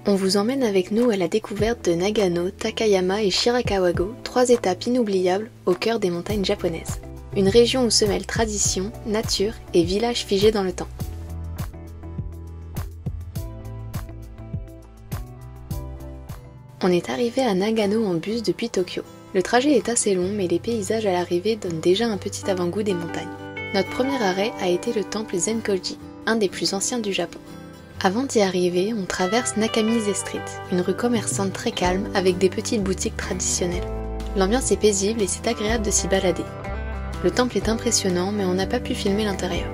On vous emmène avec nous à la découverte de Nagano, Takayama et Shirakawago, 3 étapes inoubliables au cœur des montagnes japonaises. Une région où se mêlent tradition, nature et villages figés dans le temps. On est arrivé à Nagano en bus depuis Tokyo. Le trajet est assez long, mais les paysages à l'arrivée donnent déjà un petit avant-goût des montagnes. Notre premier arrêt a été le temple Zenkoji, un des plus anciens du Japon. Avant d'y arriver, on traverse Nakamize Street, une rue commerçante très calme avec des petites boutiques traditionnelles. L'ambiance est paisible et c'est agréable de s'y balader. Le temple est impressionnant, mais on n'a pas pu filmer l'intérieur.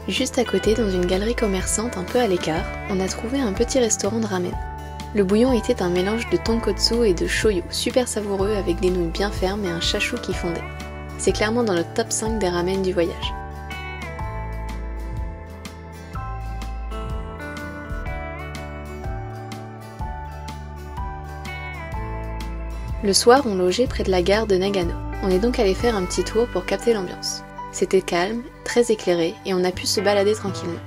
Juste à côté, dans une galerie commerçante un peu à l'écart, on a trouvé un petit restaurant de ramen. Le bouillon était un mélange de tonkotsu et de shoyu, super savoureux avec des nouilles bien fermes et un chachou qui fondait. C'est clairement dans notre top 5 des ramen du voyage. Le soir, on logeait près de la gare de Nagano. On est donc allé faire un petit tour pour capter l'ambiance. C'était calme, très éclairé et on a pu se balader tranquillement.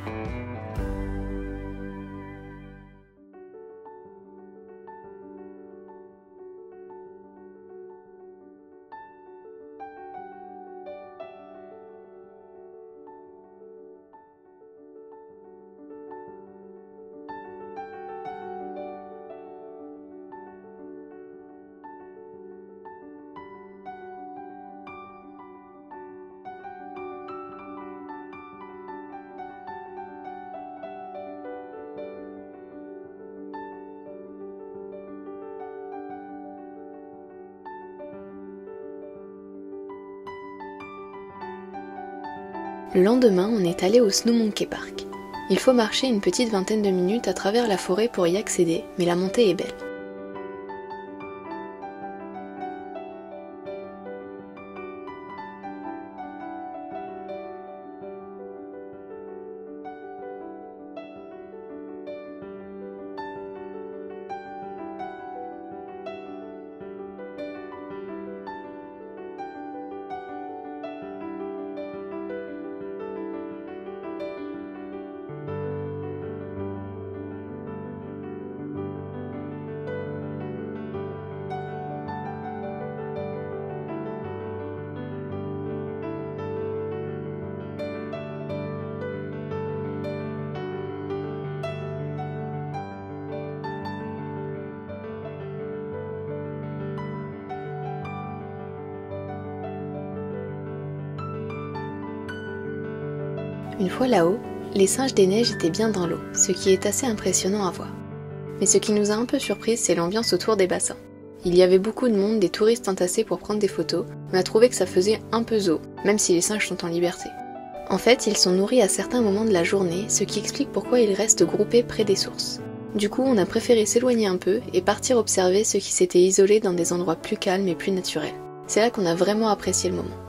Le lendemain, on est allé au Snow Monkey Park. Il faut marcher une petite vingtaine de minutes à travers la forêt pour y accéder, mais la montée est belle. Une fois là-haut, les singes des neiges étaient bien dans l'eau, ce qui est assez impressionnant à voir. Mais ce qui nous a un peu surpris, c'est l'ambiance autour des bassins. Il y avait beaucoup de monde, des touristes entassés pour prendre des photos, mais on a trouvé que ça faisait un peu zoo, même si les singes sont en liberté. En fait, ils sont nourris à certains moments de la journée, ce qui explique pourquoi ils restent groupés près des sources. Du coup, on a préféré s'éloigner un peu et partir observer ceux qui s'étaient isolés dans des endroits plus calmes et plus naturels. C'est là qu'on a vraiment apprécié le moment.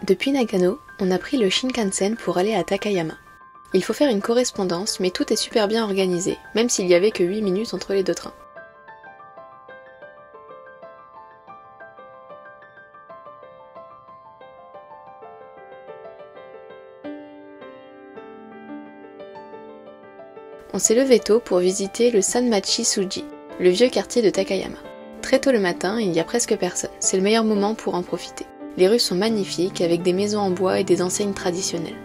Depuis Nagano, on a pris le Shinkansen pour aller à Takayama. Il faut faire une correspondance, mais tout est super bien organisé, même s'il y avait que 8 minutes entre les deux trains. On s'est levé tôt pour visiter le Sanmachi-suji, le vieux quartier de Takayama. Très tôt le matin, il n'y a presque personne, c'est le meilleur moment pour en profiter. Les rues sont magnifiques, avec des maisons en bois et des enseignes traditionnelles.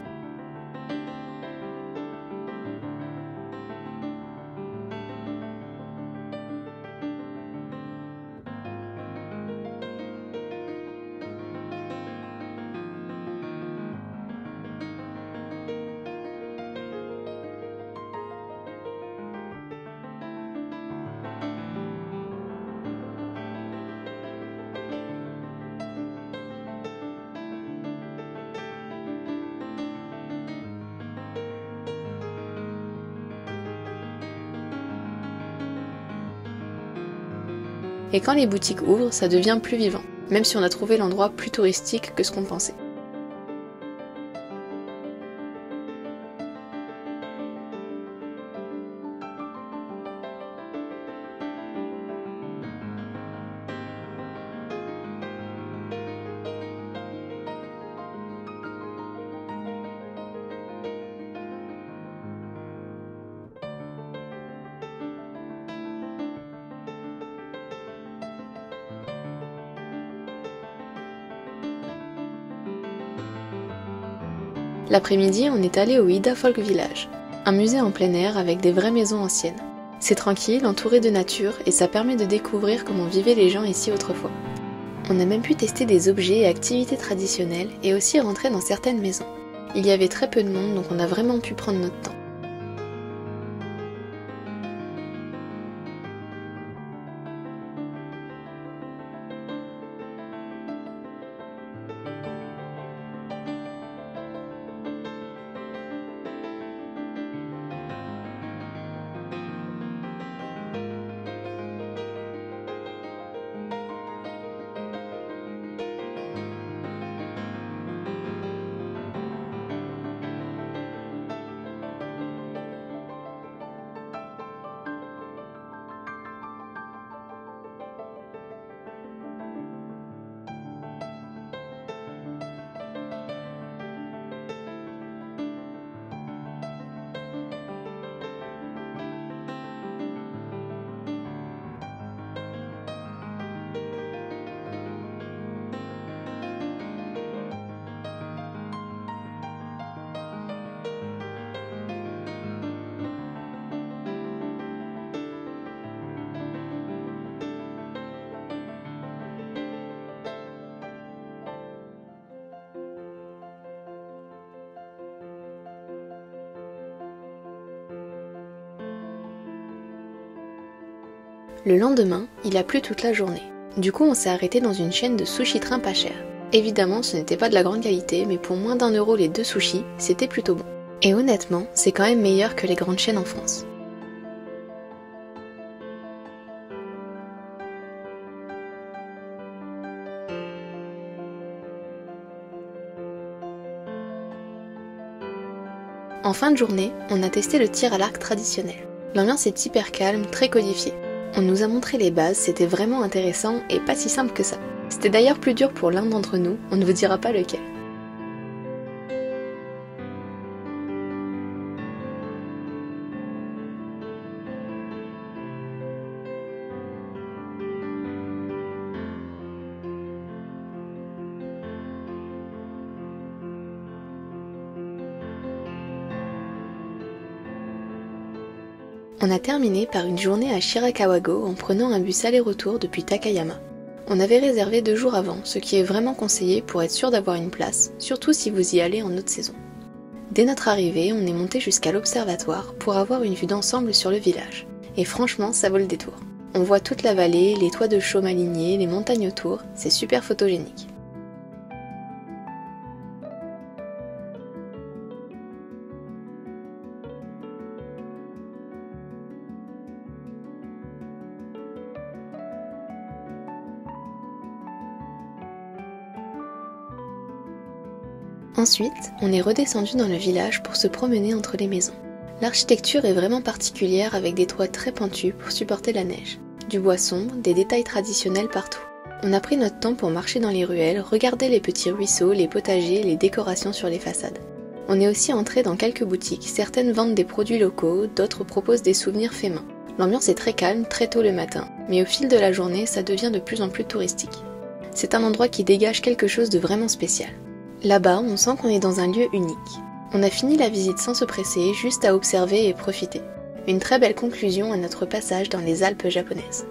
Et quand les boutiques ouvrent, ça devient plus vivant, même si on a trouvé l'endroit plus touristique que ce qu'on pensait. L'après-midi, on est allé au Ida Folk Village, un musée en plein air avec des vraies maisons anciennes. C'est tranquille, entouré de nature, et ça permet de découvrir comment vivaient les gens ici autrefois. On a même pu tester des objets et activités traditionnelles, et aussi rentrer dans certaines maisons. Il y avait très peu de monde, donc on a vraiment pu prendre notre temps. Le lendemain, il a plu toute la journée. Du coup, on s'est arrêté dans une chaîne de sushi-train pas cher. Évidemment, ce n'était pas de la grande qualité, mais pour moins d'1 € les 2 sushis, c'était plutôt bon. Et honnêtement, c'est quand même meilleur que les grandes chaînes en France. En fin de journée, on a testé le tir à l'arc traditionnel. L'ambiance est hyper calme, très codifiée. On nous a montré les bases, c'était vraiment intéressant et pas si simple que ça. C'était d'ailleurs plus dur pour l'un d'entre nous, on ne vous dira pas lequel. On a terminé par une journée à Shirakawago en prenant un bus aller-retour depuis Takayama. On avait réservé 2 jours avant, ce qui est vraiment conseillé pour être sûr d'avoir une place, surtout si vous y allez en haute saison. Dès notre arrivée, on est monté jusqu'à l'observatoire pour avoir une vue d'ensemble sur le village. Et franchement, ça vaut le détour. On voit toute la vallée, les toits de chaume alignés, les montagnes autour, c'est super photogénique. Ensuite, on est redescendu dans le village pour se promener entre les maisons. L'architecture est vraiment particulière avec des toits très pentus pour supporter la neige. Du bois sombre, des détails traditionnels partout. On a pris notre temps pour marcher dans les ruelles, regarder les petits ruisseaux, les potagers, les décorations sur les façades. On est aussi entré dans quelques boutiques, certaines vendent des produits locaux, d'autres proposent des souvenirs faits main. L'ambiance est très calme, très tôt le matin, mais au fil de la journée, ça devient de plus en plus touristique. C'est un endroit qui dégage quelque chose de vraiment spécial. Là-bas, on sent qu'on est dans un lieu unique. On a fini la visite sans se presser, juste à observer et profiter. Une très belle conclusion à notre passage dans les Alpes japonaises.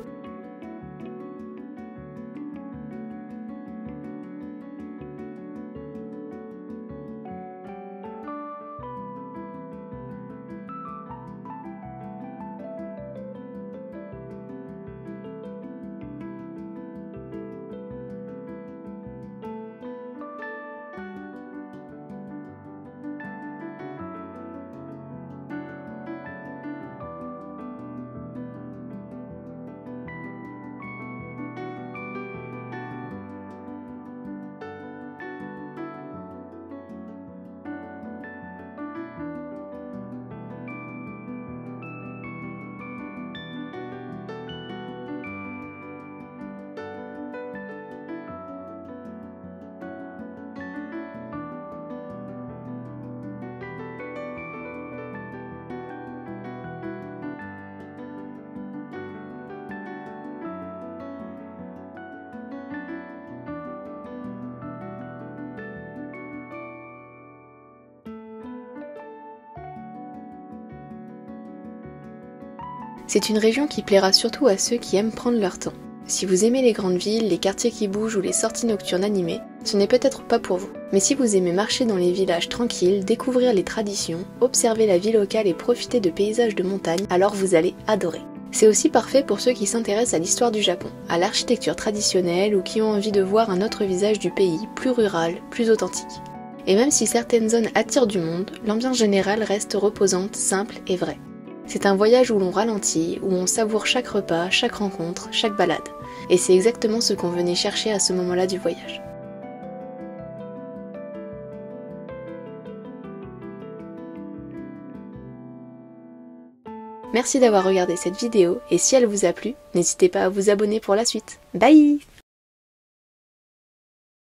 C'est une région qui plaira surtout à ceux qui aiment prendre leur temps. Si vous aimez les grandes villes, les quartiers qui bougent ou les sorties nocturnes animées, ce n'est peut-être pas pour vous. Mais si vous aimez marcher dans les villages tranquilles, découvrir les traditions, observer la vie locale et profiter de paysages de montagne, alors vous allez adorer. C'est aussi parfait pour ceux qui s'intéressent à l'histoire du Japon, à l'architecture traditionnelle ou qui ont envie de voir un autre visage du pays, plus rural, plus authentique. Et même si certaines zones attirent du monde, l'ambiance générale reste reposante, simple et vraie. C'est un voyage où l'on ralentit, où on savoure chaque repas, chaque rencontre, chaque balade. Et c'est exactement ce qu'on venait chercher à ce moment-là du voyage. Merci d'avoir regardé cette vidéo et si elle vous a plu, n'hésitez pas à vous abonner pour la suite. Bye!